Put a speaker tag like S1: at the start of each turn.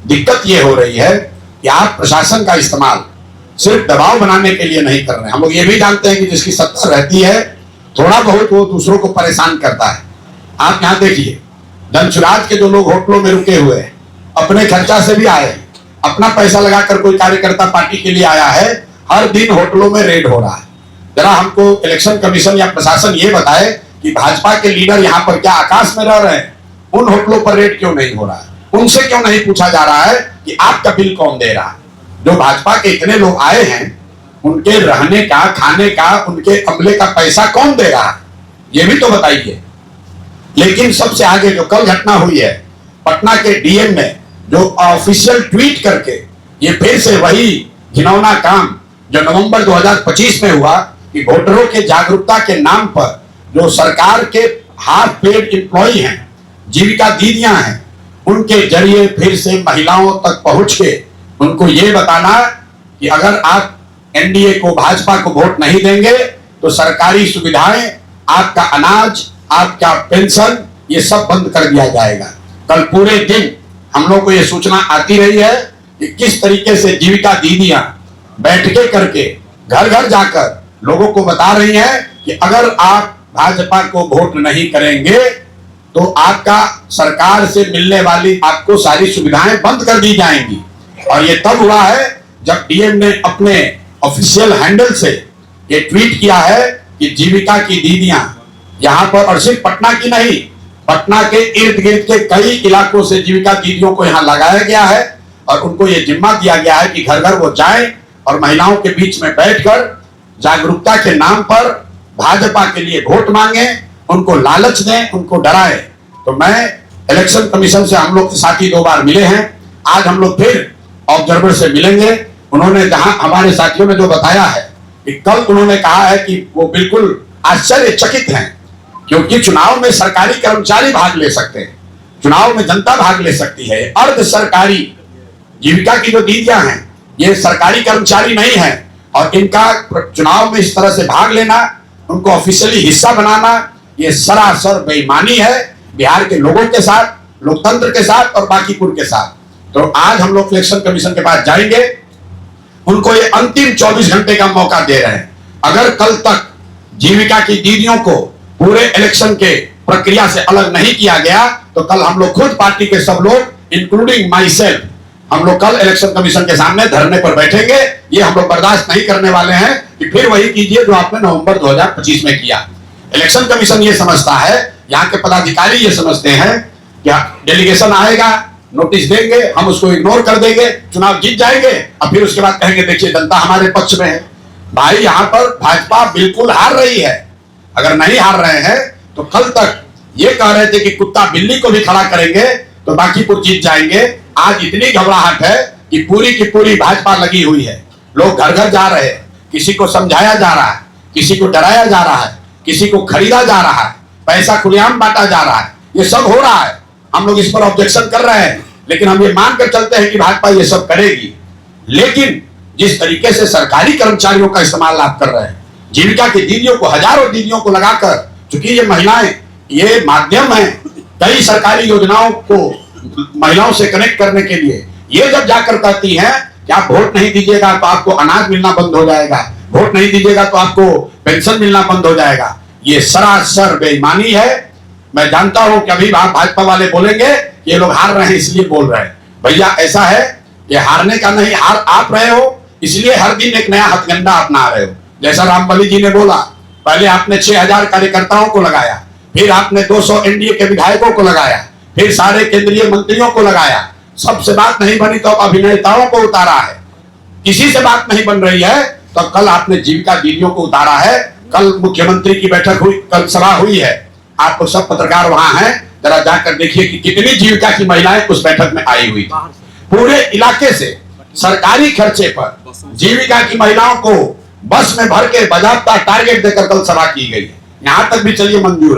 S1: दिक्कत ये हो रही है कि आप प्रशासन का इस्तेमाल सिर्फ दबाव बनाने के लिए नहीं कर रहे हैं। हम लोग ये भी जानते हैं कि जिसकी सत्ता रहती है थोड़ा बहुत वो दूसरों को परेशान करता है। आप यहाँ देखिए, धनसुराज के जो लोग होटलों में रुके हुए हैं, अपने खर्चा से भी आए, अपना पैसा लगाकर कोई कार्यकर्ता पार्टी के लिए आया है, हर दिन होटलों में रेड हो रहा है। जरा हमको इलेक्शन कमीशन या प्रशासन ये बताए कि भाजपा के लीडर यहाँ पर क्या आकाश में रह रहे हैं? उन होटलों पर रेड क्यों नहीं हो रहा है? उनसे क्यों नहीं पूछा जा रहा है कि आपका बिल कौन दे रहा है? जो भाजपा के इतने लोग आए हैं, उनके रहने का, खाने का, उनके अमले का पैसा कौन दे रहा है? ये भी तो बताइए। लेकिन सबसे आगे जो कल घटना हुई है, पटना के डीएम ने जो ऑफिशियल ट्वीट करके ये फिर से वही घिनौना काम जो नवंबर 2025 में हुआ कि वोटरों के जागरूकता के नाम पर जो सरकार के हाफ पेड एम्प्लॉई हैं, जीविका दीदियां हैं, उनके जरिए फिर से महिलाओं तक पहुंच के उनको ये बताना कि अगर आप एनडीए को, भाजपा को वोट नहीं देंगे तो सरकारी सुविधाएं, आपका अनाज, आपका पेंशन, ये सब बंद कर दिया जाएगा। कल पूरे दिन हम लोग को ये सूचना आती रही है कि किस तरीके से जीविका दीदियां बैठके करके घर घर जाकर लोगों को बता रही हैं कि अगर आप भाजपा को वोट नहीं करेंगे तो आपका सरकार से मिलने वाली आपको सारी सुविधाएं बंद कर दी जाएंगी। और ये तब हुआ है जब डीएम ने अपने ऑफिशियल हैंडल से ये ट्वीट किया है कि जीविका की दीदियां यहां पर, और सिर्फ पटना की नहीं, पटना के इर्द गिर्द के कई इलाकों से जीविका दीदियों को यहां लगाया गया है और उनको ये जिम्मा दिया गया है कि घर घर वो जाएं और महिलाओं के बीच में बैठकर जागरूकता के नाम पर भाजपा के लिए वोट मांगे, उनको लालच दें, उनको डराएं। तो मैं इलेक्शन कमीशन से, हम लोग के साथी 2 बार मिले हैं, आज हम लोग फिर ऑब्जर्वर से मिलेंगे। उन्होंने जहां हमारे साथियों ने जो बताया है कि कल उन्होंने कहा है कि वो बिल्कुल आश्चर्यचकित हैं, क्योंकि चुनाव में सरकारी कर्मचारी भाग ले सकते हैं, चुनाव में जनता भाग ले सकती है। अर्ध सरकारी जीविका की जो दीदियां हैं, ये सरकारी कर्मचारी नहीं है, और इनका चुनाव में इस तरह से भाग लेना, उनको ऑफिशियली हिस्सा बनाना, ये सरासर बेईमानी है बिहार के लोगों के साथ, लोकतंत्र के साथ और बाकीपुर के साथ। तो आज हम लोग इलेक्शन कमीशन के पास जाएंगे, उनको ये अंतिम 24 घंटे का मौका दे रहे हैं। अगर कल तक जीविका की दीदियों को पूरे इलेक्शन के प्रक्रिया से अलग नहीं किया गया तो कल हम लोग खुद, पार्टी के सब लोग इंक्लूडिंग माई सेल्फ, हम लोग कल इलेक्शन कमीशन के सामने धरने पर बैठेंगे। ये हम लोग बर्दाश्त नहीं करने वाले हैं कि फिर वही कीजिए जो आपने नवंबर 2025 में किया। इलेक्शन कमीशन ये समझता है, यहाँ के पदाधिकारी ये समझते हैं कि डेलीगेशन आएगा, नोटिस देंगे, हम उसको इग्नोर कर देंगे, चुनाव जीत जाएंगे और फिर उसके बाद कहेंगे देखिए जनता हमारे पक्ष में है। भाई, यहाँ पर भाजपा बिल्कुल हार रही है। अगर नहीं हार रहे हैं तो कल तक ये कह रहे थे कि कुत्ता बिल्ली को भी खड़ा करेंगे तो बाकीपुर जीत जाएंगे। आज इतनी घबराहट है कि पूरी की पूरी भाजपा लगी हुई है। लोग घर घर जा रहे हैं, किसी को समझाया जा रहा है, किसी को डराया जा रहा है, किसी को खरीदा जा रहा है, पैसा खुलेआम बांटा जा रहा है, ये सब हो रहा है। हम लोग इस पर ऑब्जेक्शन कर रहे हैं, लेकिन हम ये मानकर चलते हैं कि भाजपा ये सब करेगी। लेकिन जिस तरीके से सरकारी कर्मचारियों का इस्तेमाल आप कर रहे हैं, जीविका की दीदियों को, हजारों दीदियों को लगाकर, चूंकि ये महिलाएं ये माध्यम है कई सरकारी योजनाओं को महिलाओं से कनेक्ट करने के लिए, ये जब जाकर कहती हैं कि आप वोट नहीं दीजिएगा तो आपको अनाज मिलना बंद हो जाएगा, वोट नहीं दीजिएगा तो आपको पेंशन मिलना बंद हो जाएगा, ये सरासर बेईमानी है। मैं जानता हूं कि अभी भाजपा वाले बोलेंगे ये लोग हार रहे हैं इसलिए बोल रहे हैं। भैया, ऐसा है कि हारने का नहीं, हार आप रहे हो, इसलिए हर दिन एक नया हथकंडा अपना रहे हो। जैसा रामबली जी ने बोला, पहले आपने 6000 कार्यकर्ताओं को लगाया, फिर आपने 200 एनडीए के विधायकों को लगाया, फिर सारे केंद्रीय मंत्रियों को लगाया, सबसे बात नहीं बनी तो अभिनेताओं को उतारा है। किसी से बात नहीं बन रही है तो कल आपने जीविका दीदियों को उतारा है। कल मुख्यमंत्री की बैठक हुई, कल सभा हुई है, आप सब पत्रकार वहां हैं, जरा जाकर देखिए कि कितनी जीविका की महिलाएं उस बैठक में आई हुई। पूरे इलाके से सरकारी खर्चे पर जीविका की महिलाओं को बस में भर के बाज़ाब्ता टारगेट देकर कल सभा की गई है। यहां तक भी चलिए मंजूर है।